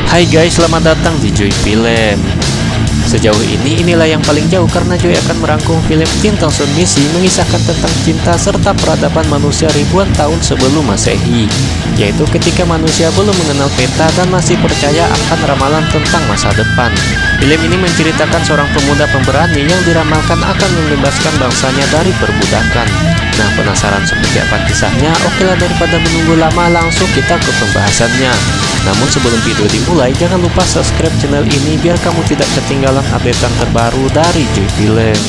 Hai guys, selamat datang di Joy Film. Sejauh ini inilah yang paling jauh karena Joy akan merangkum film Teen Thousand Missy mengisahkan tentang cinta serta peradaban manusia ribuan tahun sebelum Masehi, yaitu ketika manusia belum mengenal peta dan masih percaya akan ramalan tentang masa depan. Film ini menceritakan seorang pemuda pemberani yang diramalkan akan membebaskan bangsanya dari perbudakan. Nah, penasaran seperti apa kisahnya? Oke lah, daripada menunggu lama langsung kita ke pembahasannya. Namun sebelum video dimulai, jangan lupa subscribe channel ini biar kamu tidak ketinggalan updatean terbaru dari Joy Film.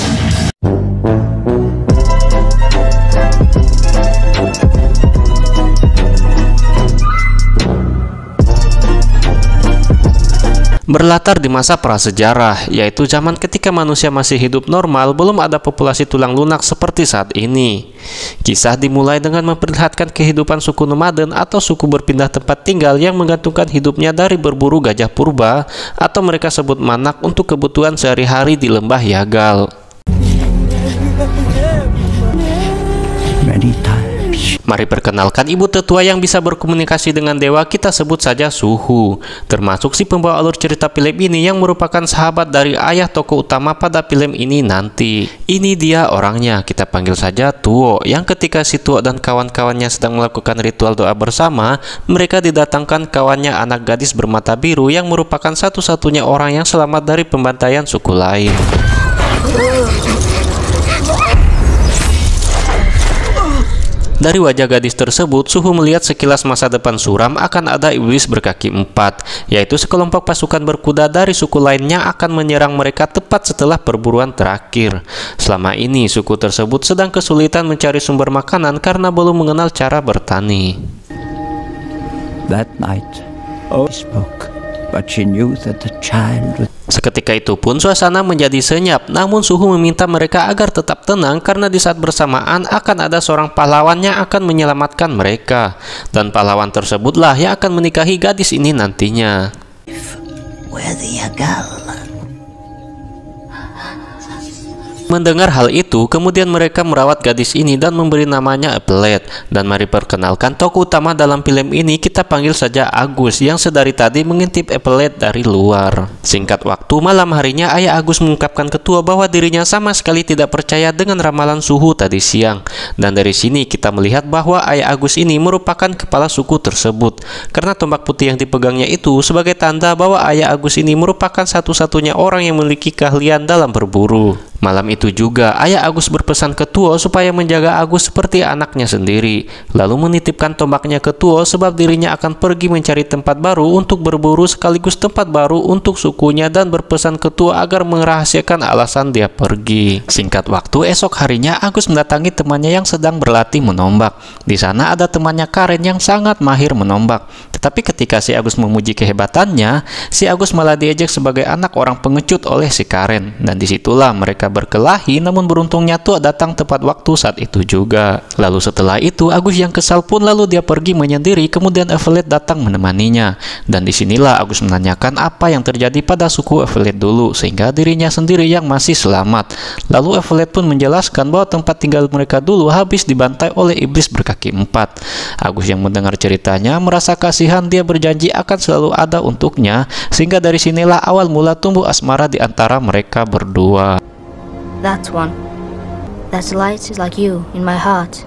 Berlatar di masa prasejarah, yaitu zaman ketika manusia masih hidup normal, belum ada populasi tulang lunak seperti saat ini. Kisah dimulai dengan memperlihatkan kehidupan suku nomaden atau suku berpindah tempat tinggal yang menggantungkan hidupnya dari berburu gajah purba atau mereka sebut manak untuk kebutuhan sehari-hari di lembah Yagal. Mari perkenalkan ibu tetua yang bisa berkomunikasi dengan dewa, kita sebut saja Suhu. Termasuk si pembawa alur cerita film ini yang merupakan sahabat dari ayah tokoh utama pada film ini nanti. Ini dia orangnya, kita panggil saja Tuo, yang ketika si Tuo dan kawan-kawannya sedang melakukan ritual doa bersama, mereka didatangkan kawannya anak gadis bermata biru yang merupakan satu-satunya orang yang selamat dari pembantaian suku lain. Dari wajah gadis tersebut, Suhu melihat sekilas masa depan suram akan ada iblis berkaki empat, yaitu sekelompok pasukan berkuda dari suku lainnya akan menyerang mereka tepat setelah perburuan terakhir. Selama ini, suku tersebut sedang kesulitan mencari sumber makanan karena belum mengenal cara bertani. That night, spoke, but she knew that the child. Seketika itu pun suasana menjadi senyap, namun Suhu meminta mereka agar tetap tenang karena di saat bersamaan akan ada seorang pahlawan yang akan menyelamatkan mereka, dan pahlawan tersebutlah yang akan menikahi gadis ini nantinya. Mendengar hal itu, kemudian mereka merawat gadis ini dan memberi namanya Eplet. Dan mari perkenalkan tokoh utama dalam film ini, kita panggil saja Agus yang sedari tadi mengintip Eplet dari luar. Singkat waktu, malam harinya ayah Agus mengungkapkan ke Tuo bahwa dirinya sama sekali tidak percaya dengan ramalan Suhu tadi siang. Dan dari sini kita melihat bahwa ayah Agus ini merupakan kepala suku tersebut, karena tombak putih yang dipegangnya itu sebagai tanda bahwa ayah Agus ini merupakan satu-satunya orang yang memiliki keahlian dalam berburu. Malam itu juga, ayah Agus berpesan ke Tuo supaya menjaga Agus seperti anaknya sendiri, lalu menitipkan tombaknya ke Tuo sebab dirinya akan pergi mencari tempat baru untuk berburu sekaligus tempat baru untuk sukunya, dan berpesan ke Tuo agar merahasiakan alasan dia pergi. Singkat waktu, esok harinya Agus mendatangi temannya yang sedang berlatih menombak. Di sana ada temannya Karen yang sangat mahir menombak. Tetapi ketika si Agus memuji kehebatannya, si Agus malah diejek sebagai anak orang pengecut oleh si Karen, dan disitulah mereka berkelahi. Namun beruntungnya Tuo datang tepat waktu saat itu juga. Lalu setelah itu Agus yang kesal pun lalu dia pergi menyendiri, kemudian Evelet datang menemaninya. Dan disinilah Agus menanyakan apa yang terjadi pada suku Evelet dulu sehingga dirinya sendiri yang masih selamat. Lalu Evelet pun menjelaskan bahwa tempat tinggal mereka dulu habis dibantai oleh iblis berkaki empat. Agus yang mendengar ceritanya merasa kasihan, dia berjanji akan selalu ada untuknya, sehingga dari sinilah awal mula tumbuh asmara di antara mereka berdua. That's one. That light is like you in my heart.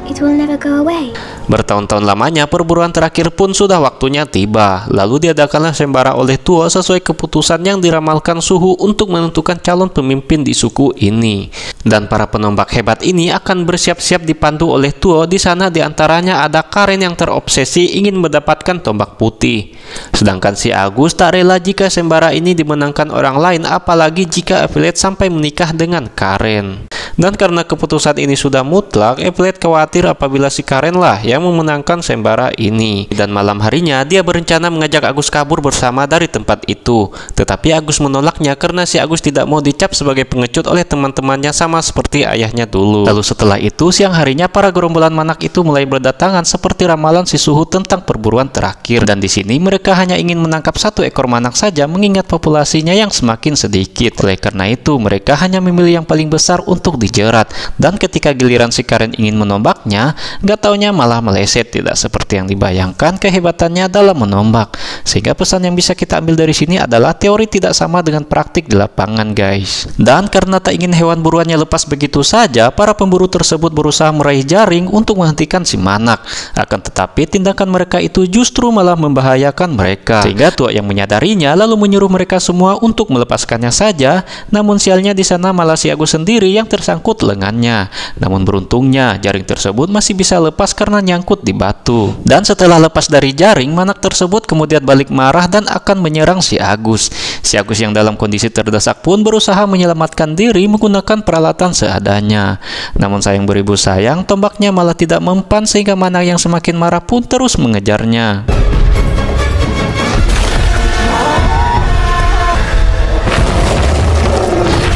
It will never go away. Bertahun-tahun lamanya perburuan terakhir pun sudah waktunya tiba. Lalu diadakanlah sembara oleh Tuo sesuai keputusan yang diramalkan Suhu untuk menentukan calon pemimpin di suku ini. Dan para penombak hebat ini akan bersiap-siap dipandu oleh Tuo. Di sana diantaranya ada Karen yang terobsesi ingin mendapatkan tombak putih. Sedangkan si Agus tak rela jika sembara ini dimenangkan orang lain, apalagi jika Evelet sampai menikah dengan Karen. Dan karena keputusan ini sudah mutlak, Evelet khawatir apabila si Karen lah yang memenangkan sembara ini. Dan malam harinya dia berencana mengajak Agus kabur bersama dari tempat itu. Tetapi Agus menolaknya karena si Agus tidak mau dicap sebagai pengecut oleh teman-temannya sama seperti ayahnya dulu. Lalu setelah itu siang harinya para gerombolan manak itu mulai berdatangan seperti ramalan si Suhu tentang perburuan terakhir. Dan di sini mereka hanya ingin menangkap satu ekor manak saja mengingat populasinya yang semakin sedikit. Oleh karena itu mereka hanya memilih yang paling besar untuk dijerat. Dan ketika giliran si Karen ingin menombaknya, gak taunya malah meleset, tidak seperti yang dibayangkan kehebatannya dalam menombak. Sehingga pesan yang bisa kita ambil dari sini adalah teori tidak sama dengan praktik di lapangan, guys. Dan karena tak ingin hewan buruannya lepas begitu saja, para pemburu tersebut berusaha meraih jaring untuk menghentikan si Manak. Akan tetapi tindakan mereka itu justru malah membahayakan mereka, sehingga Tuok yang menyadarinya lalu menyuruh mereka semua untuk melepaskannya saja. Namun sialnya di sana malah si Agus sendiri yang tersangkut lengannya. Namun beruntungnya jaring tersebut masih bisa lepas karena nyangkut di batu. Dan setelah lepas dari jaring, Manak tersebut kemudian balik marah dan akan menyerang si Agus. Si Agus yang dalam kondisi terdesak pun berusaha menyelamatkan diri menggunakan peralatan seadanya. Namun sayang beribu sayang, tombaknya malah tidak mempan sehingga Manak yang semakin marah pun terus mengejarnya.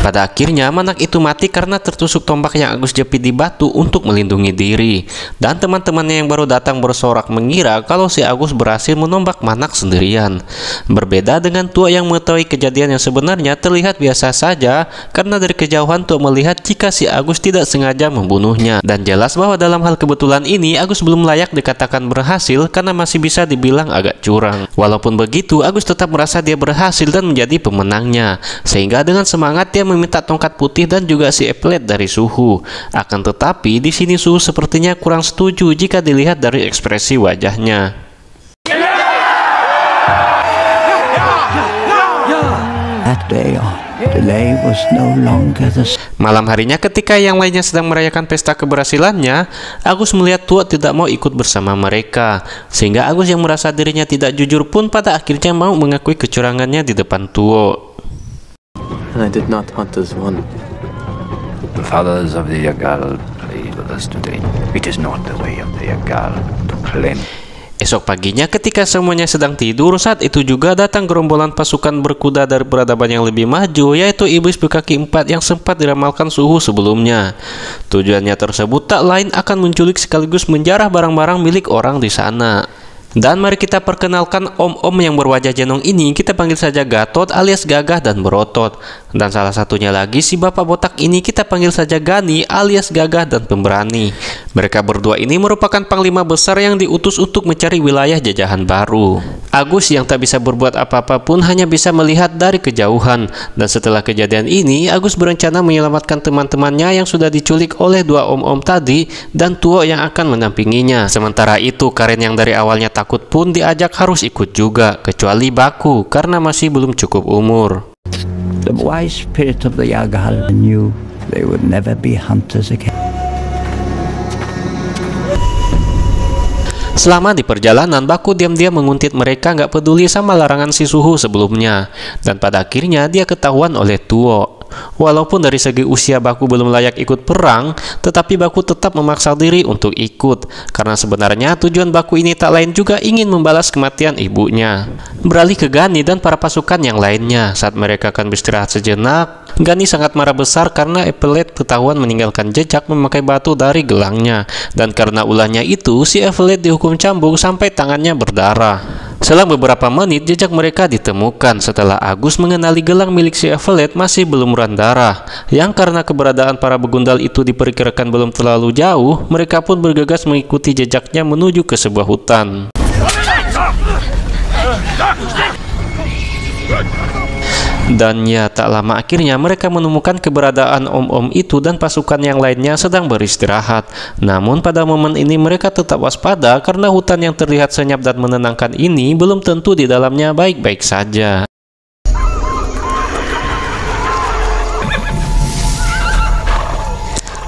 Pada akhirnya Manak itu mati karena tertusuk tombak yang Agus jepit di batu untuk melindungi diri. Dan teman-temannya yang baru datang bersorak mengira kalau si Agus berhasil menombak Manak sendirian. Berbeda dengan Tuok yang mengetahui kejadian yang sebenarnya terlihat biasa saja, karena dari kejauhan Tuok melihat jika si Agus tidak sengaja membunuhnya. Dan jelas bahwa dalam hal kebetulan ini Agus belum layak dikatakan berhasil karena masih bisa dibilang agak curang. Walaupun begitu, Agus tetap merasa dia berhasil dan menjadi pemenangnya. Sehingga dengan semangat dia meminta tongkat putih dan juga si eplet dari Suhu. Akan tetapi di sini Suhu sepertinya kurang setuju jika dilihat dari ekspresi wajahnya. That day on, delay was no longer the Malam harinya ketika yang lainnya sedang merayakan pesta keberhasilannya, Agus melihat Tuok tidak mau ikut bersama mereka. Sehingga Agus yang merasa dirinya tidak jujur pun pada akhirnya mau mengakui kecurangannya di depan Tuok. I did not hunt as one. The fathers of the Yagal played with us today. It is not the way of the Yagal to claim. Esok paginya ketika semuanya sedang tidur, saat itu juga datang gerombolan pasukan berkuda dari peradaban yang lebih maju, yaitu iblis berkaki 4 yang sempat diramalkan Suhu sebelumnya. Tujuannya tersebut tak lain akan menculik sekaligus menjarah barang-barang milik orang di sana. Dan mari kita perkenalkan om-om yang berwajah jenong ini. Kita panggil saja Gatot alias gagah dan berotot. Dan salah satunya lagi si bapak botak ini kita panggil saja Gani alias gagah dan pemberani. Mereka berdua ini merupakan panglima besar yang diutus untuk mencari wilayah jajahan baru. Agus yang tak bisa berbuat apa-apa pun hanya bisa melihat dari kejauhan. Dan setelah kejadian ini, Agus berencana menyelamatkan teman-temannya yang sudah diculik oleh dua om-om tadi dan Tuok yang akan mendampinginya. Sementara itu Karen yang dari awalnya takut pun diajak harus ikut juga, kecuali Baku karena masih belum cukup umur. The wise spirit of the Yagal knew they would never be hunters again. Selama di perjalanan, Baku diam-diam menguntit mereka nggak peduli sama larangan si Suhu sebelumnya. Dan pada akhirnya dia ketahuan oleh Tuok. Walaupun dari segi usia Baku belum layak ikut perang, tetapi Baku tetap memaksa diri untuk ikut. Karena sebenarnya tujuan Baku ini tak lain juga ingin membalas kematian ibunya. Beralih ke Gani dan para pasukan yang lainnya. Saat mereka akan beristirahat sejenak, Gani sangat marah besar karena Evelet ketahuan meninggalkan jejak memakai batu dari gelangnya. Dan karena ulahnya itu, si Evelet dihukum cambuk sampai tangannya berdarah. Selang beberapa menit, jejak mereka ditemukan setelah Agus mengenali gelang milik si Evelet masih berlumuran darah. Yang karena keberadaan para begundal itu diperkirakan belum terlalu jauh, mereka pun bergegas mengikuti jejaknya menuju ke sebuah hutan. Dan ya, tak lama akhirnya mereka menemukan keberadaan om-om itu dan pasukan yang lainnya sedang beristirahat. Namun pada momen ini mereka tetap waspada karena hutan yang terlihat senyap dan menenangkan ini belum tentu di dalamnya baik-baik saja.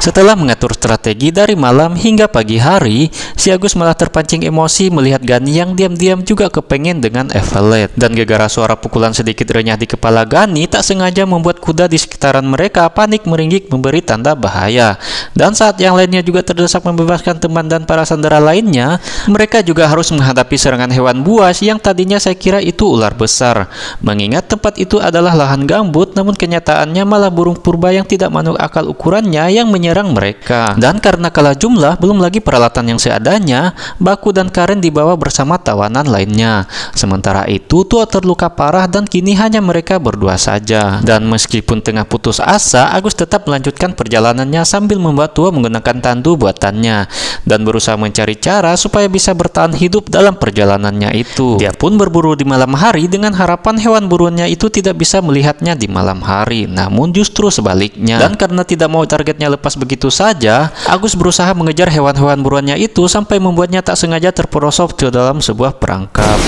Setelah mengatur strategi dari malam hingga pagi hari, si Agus malah terpancing emosi melihat Gani yang diam-diam juga kepengen dengan Evelet. Dan gara-gara suara pukulan sedikit renyah di kepala Gani tak sengaja membuat kuda di sekitaran mereka panik meringkik memberi tanda bahaya. Dan saat yang lainnya juga terdesak membebaskan teman dan para sandera lainnya, mereka juga harus menghadapi serangan hewan buas yang tadinya saya kira itu ular besar. Mengingat tempat itu adalah lahan gambut, namun kenyataannya malah burung purba yang tidak manuk akal ukurannya yang menyerang menyerang mereka. Dan karena kalah jumlah, belum lagi peralatan yang seadanya, Baku dan Karen dibawa bersama tawanan lainnya. Sementara itu, Tuo terluka parah dan kini hanya mereka berdua saja. Dan meskipun tengah putus asa, Agus tetap melanjutkan perjalanannya sambil membawa Tuo menggunakan tandu buatannya dan berusaha mencari cara supaya bisa bertahan hidup dalam perjalanannya itu. Dia pun berburu di malam hari dengan harapan hewan buruannya itu tidak bisa melihatnya di malam hari, namun justru sebaliknya. Dan karena tidak mau targetnya lepas begitu saja, Agus berusaha mengejar hewan-hewan buruannya itu sampai membuatnya tak sengaja terperosok ke dalam sebuah perangkap.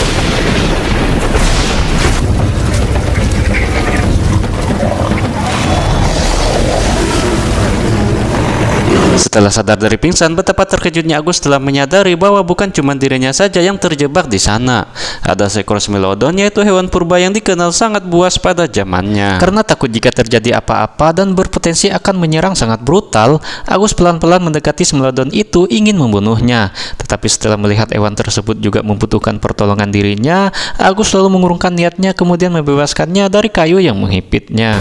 Setelah sadar dari pingsan, betapa terkejutnya Agus setelah menyadari bahwa bukan cuma dirinya saja yang terjebak di sana. Ada seekor Smilodon, yaitu hewan purba yang dikenal sangat buas pada zamannya. Karena takut jika terjadi apa-apa dan berpotensi akan menyerang sangat brutal, Agus pelan-pelan mendekati Smilodon itu ingin membunuhnya. Tetapi setelah melihat hewan tersebut juga membutuhkan pertolongan dirinya, Agus lalu mengurungkan niatnya kemudian membebaskannya dari kayu yang menghipitnya.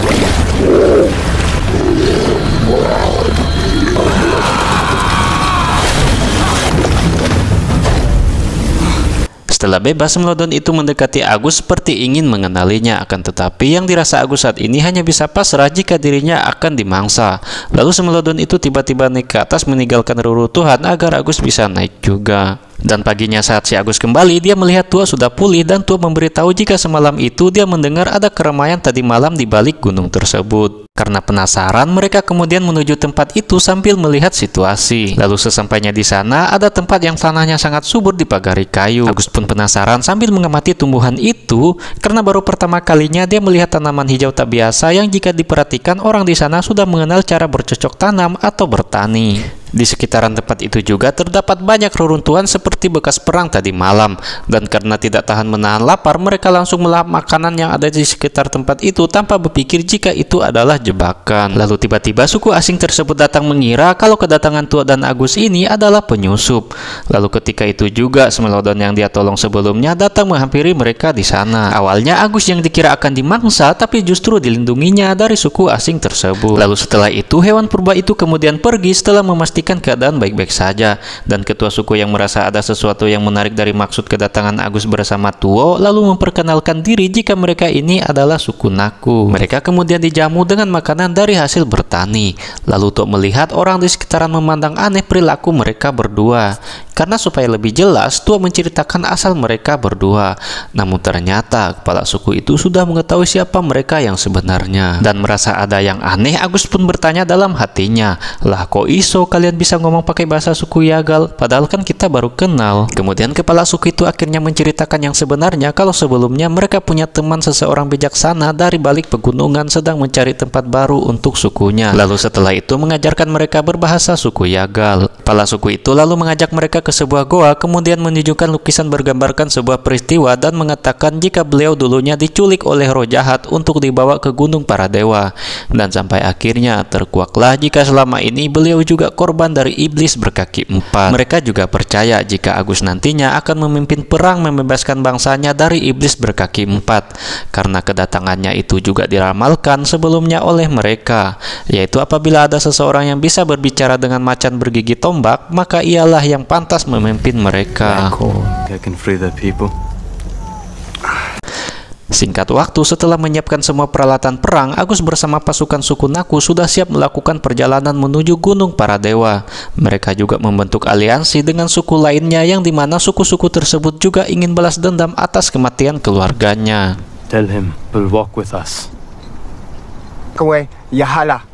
Setelah bebas, Smilodon itu mendekati Agus seperti ingin mengenalinya, akan tetapi yang dirasa Agus saat ini hanya bisa pasrah jika dirinya akan dimangsa. Lalu Smilodon itu tiba-tiba naik ke atas meninggalkan reruntuhan agar Agus bisa naik juga. Dan paginya saat si Agus kembali, dia melihat Tuo sudah pulih dan Tuo memberitahu jika semalam itu dia mendengar ada keramaian tadi malam di balik gunung tersebut. Karena penasaran, mereka kemudian menuju tempat itu sambil melihat situasi. Lalu sesampainya di sana, ada tempat yang tanahnya sangat subur dipagari kayu. Agus pun penasaran sambil mengamati tumbuhan itu, karena baru pertama kalinya dia melihat tanaman hijau tak biasa yang jika diperhatikan orang di sana sudah mengenal cara bercocok tanam atau bertani. Di sekitaran tempat itu juga terdapat banyak reruntuhan seperti bekas perang tadi malam, dan karena tidak tahan menahan lapar, mereka langsung melahap makanan yang ada di sekitar tempat itu tanpa berpikir jika itu adalah jebakan. Lalu tiba-tiba suku asing tersebut datang mengira kalau kedatangan Tuo dan Agus ini adalah penyusup. Lalu ketika itu juga Smilodon yang dia tolong sebelumnya datang menghampiri mereka di sana. Awalnya Agus yang dikira akan dimangsa, tapi justru dilindunginya dari suku asing tersebut. Lalu setelah itu hewan purba itu kemudian pergi setelah memastikan keadaan baik-baik saja, dan ketua suku yang merasa ada sesuatu yang menarik dari maksud kedatangan Agus bersama Tuo lalu memperkenalkan diri jika mereka ini adalah suku Naku. Mereka kemudian dijamu dengan makanan dari hasil bertani. Lalu Tuo melihat orang di sekitaran memandang aneh perilaku mereka berdua. Karena supaya lebih jelas, Tuo menceritakan asal mereka berdua. Namun ternyata kepala suku itu sudah mengetahui siapa mereka yang sebenarnya. Dan merasa ada yang aneh, Agus pun bertanya dalam hatinya, "Lah kok iso kalian bisa ngomong pakai bahasa suku Yagal? Padahal kan kita baru kenal." Kemudian kepala suku itu akhirnya menceritakan yang sebenarnya, kalau sebelumnya mereka punya teman seseorang bijaksana dari balik pegunungan sedang mencari tempat baru untuk sukunya. Lalu setelah itu mengajarkan mereka berbahasa suku Yagal. Kepala suku itu lalu mengajak mereka ke sebuah goa, kemudian menunjukkan lukisan bergambarkan sebuah peristiwa dan mengatakan jika beliau dulunya diculik oleh roh jahat untuk dibawa ke gunung para dewa, dan sampai akhirnya terkuaklah jika selama ini beliau juga korban dari iblis berkaki 4. Mereka juga percaya jika Agus nantinya akan memimpin perang membebaskan bangsanya dari iblis berkaki 4, karena kedatangannya itu juga diramalkan sebelumnya oleh mereka, yaitu apabila ada seseorang yang bisa berbicara dengan macan bergigi tombak, maka ialah yang pantas memimpin mereka. I can free the people. Singkat waktu setelah menyiapkan semua peralatan perang, Agus bersama pasukan suku Naku sudah siap melakukan perjalanan menuju Gunung Para Dewa. Mereka juga membentuk aliansi dengan suku lainnya yang dimana suku-suku tersebut juga ingin balas dendam atas kematian keluarganya. Tell him we'll walk with us. Away, Yahala.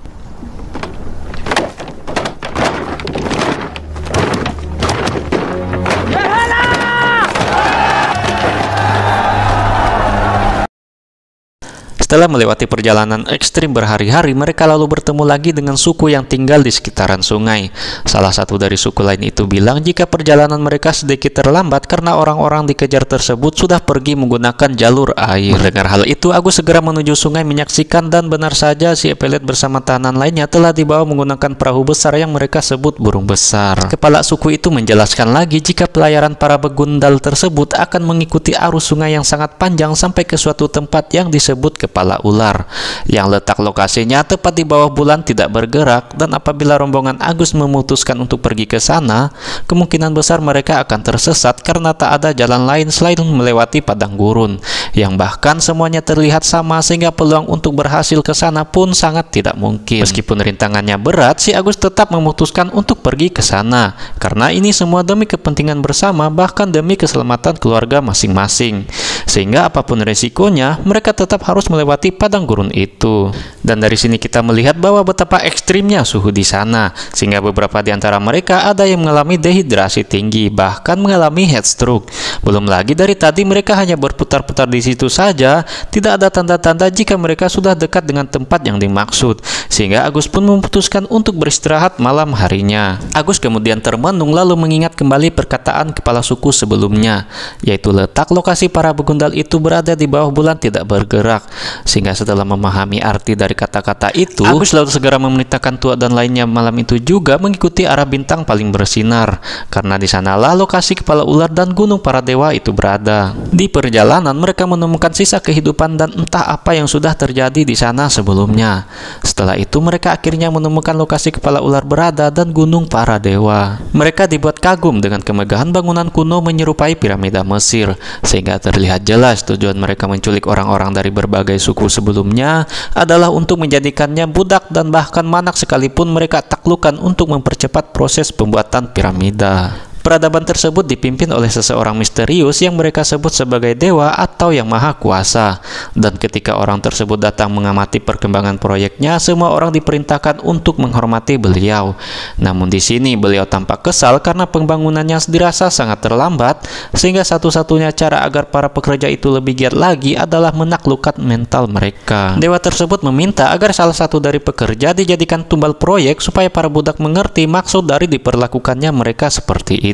Setelah melewati perjalanan ekstrim berhari-hari, mereka lalu bertemu lagi dengan suku yang tinggal di sekitaran sungai. Salah satu dari suku lain itu bilang jika perjalanan mereka sedikit terlambat karena orang-orang dikejar tersebut sudah pergi menggunakan jalur air. Mendengar hal itu, Agus segera menuju sungai menyaksikan, dan benar saja si Epelet bersama tahanan lainnya telah dibawa menggunakan perahu besar yang mereka sebut burung besar. Kepala suku itu menjelaskan lagi jika pelayaran para begundal tersebut akan mengikuti arus sungai yang sangat panjang sampai ke suatu tempat yang disebut Kepala kepala ular yang letak lokasinya tepat di bawah bulan tidak bergerak, dan apabila rombongan Agus memutuskan untuk pergi ke sana, kemungkinan besar mereka akan tersesat karena tak ada jalan lain selain melewati padang gurun yang bahkan semuanya terlihat sama, sehingga peluang untuk berhasil ke sana pun sangat tidak mungkin. Meskipun rintangannya berat, si Agus tetap memutuskan untuk pergi ke sana karena ini semua demi kepentingan bersama, bahkan demi keselamatan keluarga masing-masing. Sehingga apapun resikonya, mereka tetap harus melewati padang gurun itu. Dan dari sini kita melihat bahwa betapa ekstrimnya suhu di sana, sehingga beberapa di antara mereka ada yang mengalami dehidrasi tinggi, bahkan mengalami heat stroke. Belum lagi dari tadi mereka hanya berputar-putar di situ saja, tidak ada tanda-tanda jika mereka sudah dekat dengan tempat yang dimaksud. Sehingga Agus pun memutuskan untuk beristirahat malam harinya. Agus kemudian termenung lalu mengingat kembali perkataan kepala suku sebelumnya, yaitu letak lokasi para begundal itu berada di bawah bulan tidak bergerak. Sehingga setelah memahami arti dari kata-kata itu, Agus lalu segera memerintahkan Tua dan lainnya malam itu juga mengikuti arah bintang paling bersinar, karena di sanalah lokasi kepala ular dan gunung para dewa itu berada. Di perjalanan mereka menemukan sisa kehidupan dan entah apa yang sudah terjadi di sana sebelumnya. Setelah itu mereka akhirnya menemukan lokasi kepala ular berada dan gunung para dewa. Mereka dibuat kagum dengan kemegahan bangunan kuno menyerupai piramida Mesir, sehingga terlihat jelas tujuan mereka menculik orang-orang dari berbagai suku sebelumnya adalah untuk menjadikannya budak, dan bahkan Manak sekalipun mereka taklukkan untuk mempercepat proses pembuatan piramida. Peradaban tersebut dipimpin oleh seseorang misterius yang mereka sebut sebagai dewa atau yang maha kuasa. Dan ketika orang tersebut datang mengamati perkembangan proyeknya, semua orang diperintahkan untuk menghormati beliau. Namun di sini beliau tampak kesal karena pembangunannya dirasa sangat terlambat, sehingga satu-satunya cara agar para pekerja itu lebih giat lagi adalah menaklukkan mental mereka. Dewa tersebut meminta agar salah satu dari pekerja dijadikan tumbal proyek supaya para budak mengerti maksud dari diperlakukannya mereka seperti itu.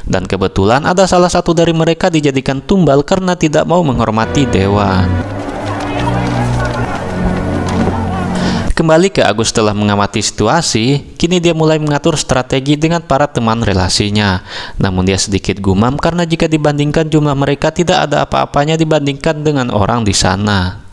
Dan kebetulan ada salah satu dari mereka dijadikan tumbal karena tidak mau menghormati dewa. Kembali ke Agus setelah mengamati situasi, kini dia mulai mengatur strategi dengan para teman relasinya. Namun dia sedikit gumam karena jika dibandingkan jumlah mereka tidak ada apa-apanya dibandingkan dengan orang di sana.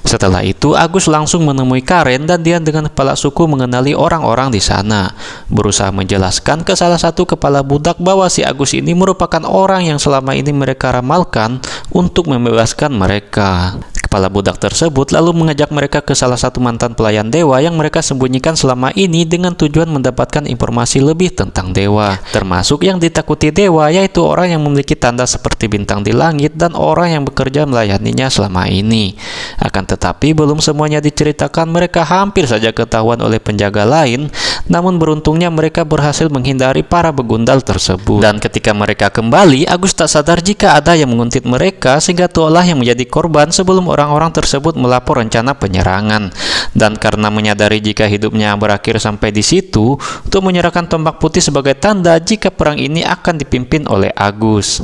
Setelah itu, Agus langsung menemui Karen dan dia dengan kepala suku mengenali orang-orang di sana. Berusaha menjelaskan ke salah satu kepala budak bahwa si Agus ini merupakan orang yang selama ini mereka ramalkan untuk membebaskan mereka. Kepala budak tersebut lalu mengajak mereka ke salah satu mantan pelayan dewa yang mereka sembunyikan selama ini dengan tujuan mendapatkan informasi lebih tentang dewa, termasuk yang ditakuti dewa, yaitu orang yang memiliki tanda seperti bintang di langit dan orang yang bekerja melayaninya selama ini. Akan tetapi belum semuanya diceritakan, mereka hampir saja ketahuan oleh penjaga lain, namun beruntungnya mereka berhasil menghindari para begundal tersebut. Dan ketika mereka kembali, Agus tak sadar jika ada yang menguntit mereka, sehingga Tualah yang menjadi korban sebelum orang-orang tersebut melapor rencana penyerangan. Dan karena menyadari jika hidupnya berakhir sampai di situ, untuk menyerahkan tombak putih sebagai tanda jika perang ini akan dipimpin oleh Agus.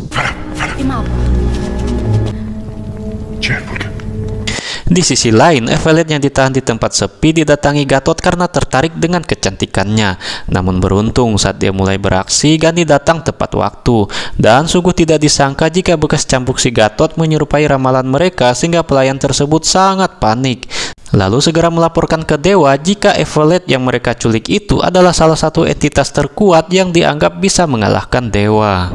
Di sisi lain, Evelet yang ditahan di tempat sepi didatangi Gatot karena tertarik dengan kecantikannya. Namun beruntung saat dia mulai beraksi, Gandhi datang tepat waktu. Dan sungguh tidak disangka jika bekas cambuk si Gatot menyerupai ramalan mereka, sehingga pelayan tersebut sangat panik. Lalu segera melaporkan ke dewa jika Evelet yang mereka culik itu adalah salah satu entitas terkuat yang dianggap bisa mengalahkan dewa.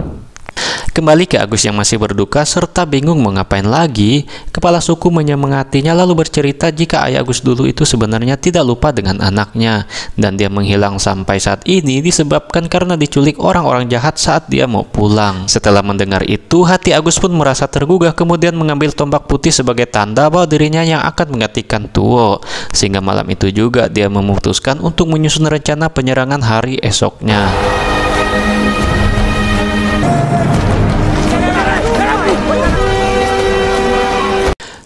Kembali ke Agus yang masih berduka serta bingung mau ngapain lagi, kepala suku menyemangatinya lalu bercerita jika ayah Agus dulu itu sebenarnya tidak lupa dengan anaknya, dan dia menghilang sampai saat ini disebabkan karena diculik orang-orang jahat saat dia mau pulang. Setelah mendengar itu, hati Agus pun merasa tergugah, kemudian mengambil tombak putih sebagai tanda bahwa dirinya yang akan menggantikan Tuo. Sehingga malam itu juga dia memutuskan untuk menyusun rencana penyerangan hari esoknya.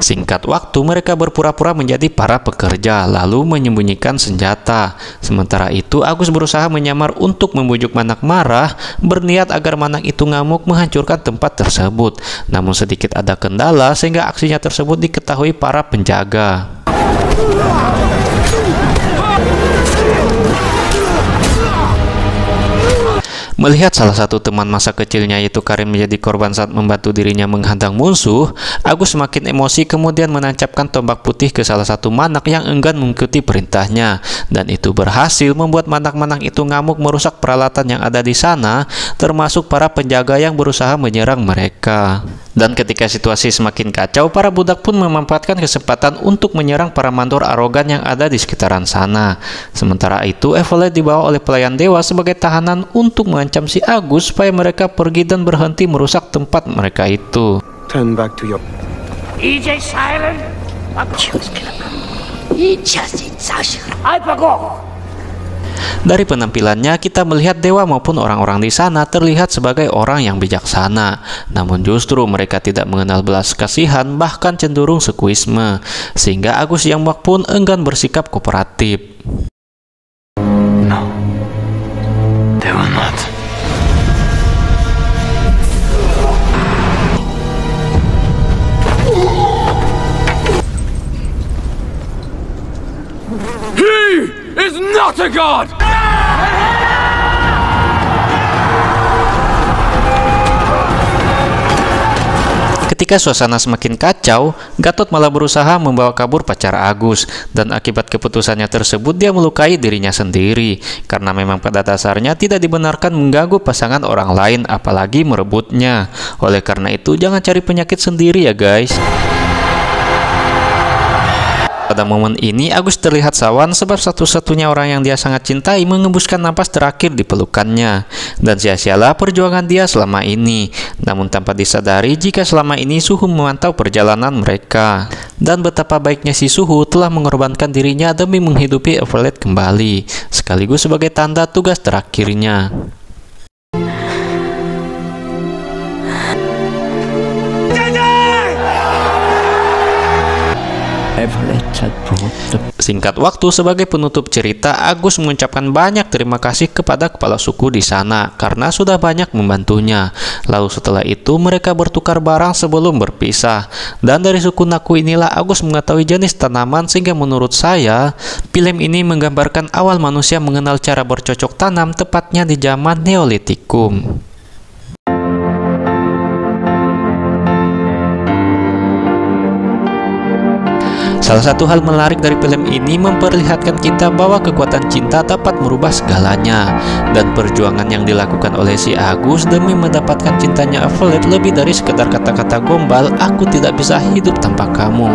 Singkat waktu, mereka berpura-pura menjadi para pekerja, lalu menyembunyikan senjata. Sementara itu, Agus berusaha menyamar untuk membujuk Manak marah, berniat agar Manak itu ngamuk menghancurkan tempat tersebut. Namun sedikit ada kendala, sehingga aksinya tersebut diketahui para penjaga. Melihat salah satu teman masa kecilnya yaitu Karin menjadi korban saat membantu dirinya menghadang musuh, Agus semakin emosi kemudian menancapkan tombak putih ke salah satu manak yang enggan mengikuti perintahnya, dan itu berhasil membuat manak-manak itu ngamuk merusak peralatan yang ada di sana, termasuk para penjaga yang berusaha menyerang mereka. Dan ketika situasi semakin kacau, para budak pun memanfaatkan kesempatan untuk menyerang para mandor arogan yang ada di sekitaran sana. Sementara itu, Evelyn dibawa oleh pelayan dewa sebagai tahanan untuk mengancam si Agus supaya mereka pergi dan berhenti merusak tempat mereka itu. Turn back to your... EJ silent. Dari penampilannya, kita melihat dewa maupun orang-orang di sana terlihat sebagai orang yang bijaksana. Namun justru mereka tidak mengenal belas kasihan, bahkan cenderung sekuisme. Sehingga Agus yang muak pun enggan bersikap kooperatif. No, they will not. He is not a god! Ketika suasana semakin kacau, Gatot malah berusaha membawa kabur pacar Agus, dan akibat keputusannya tersebut dia melukai dirinya sendiri, karena memang pada dasarnya tidak dibenarkan mengganggu pasangan orang lain, apalagi merebutnya. Oleh karena itu, jangan cari penyakit sendiri ya guys. Pada momen ini, Agus terlihat sawan sebab satu-satunya orang yang dia sangat cintai mengembuskan napas terakhir di pelukannya. Dan sia-sialah perjuangan dia selama ini. Namun tanpa disadari jika selama ini Suhu memantau perjalanan mereka. Dan betapa baiknya si Suhu telah mengorbankan dirinya demi menghidupi Evelyn kembali, sekaligus sebagai tanda tugas terakhirnya. Singkat waktu, sebagai penutup cerita, Agus mengucapkan banyak terima kasih kepada kepala suku di sana karena sudah banyak membantunya. Lalu setelah itu mereka bertukar barang sebelum berpisah. Dan dari suku Naku inilah Agus mengetahui jenis tanaman, sehingga menurut saya film ini menggambarkan awal manusia mengenal cara bercocok tanam, tepatnya di zaman Neolitikum. Salah satu hal menarik dari film ini memperlihatkan kita bahwa kekuatan cinta dapat merubah segalanya, dan perjuangan yang dilakukan oleh si Agus demi mendapatkan cintanya Evelyn lebih dari sekedar kata-kata gombal, "Aku tidak bisa hidup tanpa kamu."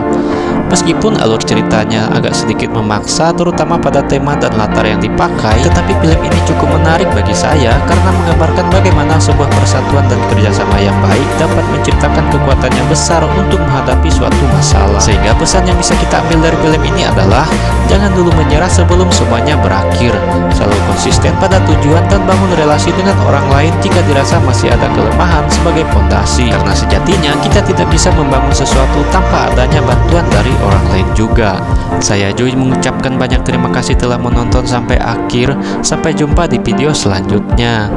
Meskipun alur ceritanya agak sedikit memaksa, terutama pada tema dan latar yang dipakai, tetapi film ini cukup menarik bagi saya karena menggambarkan bagaimana sebuah persatuan dan kerjasama yang baik dapat menciptakan kekuatan yang besar untuk menghadapi suatu masalah. Sehingga pesan yang bisa kita ambil dari film ini adalah jangan dulu menyerah sebelum semuanya berakhir. Selalu konsisten pada tujuan dan bangun relasi dengan orang lain jika dirasa masih ada kelemahan sebagai fondasi. Karena sejatinya kita tidak bisa membangun sesuatu tanpa adanya bantuan dari orang lain juga. Saya Joy mengucapkan banyak terima kasih telah menonton sampai akhir. Sampai jumpa di video selanjutnya.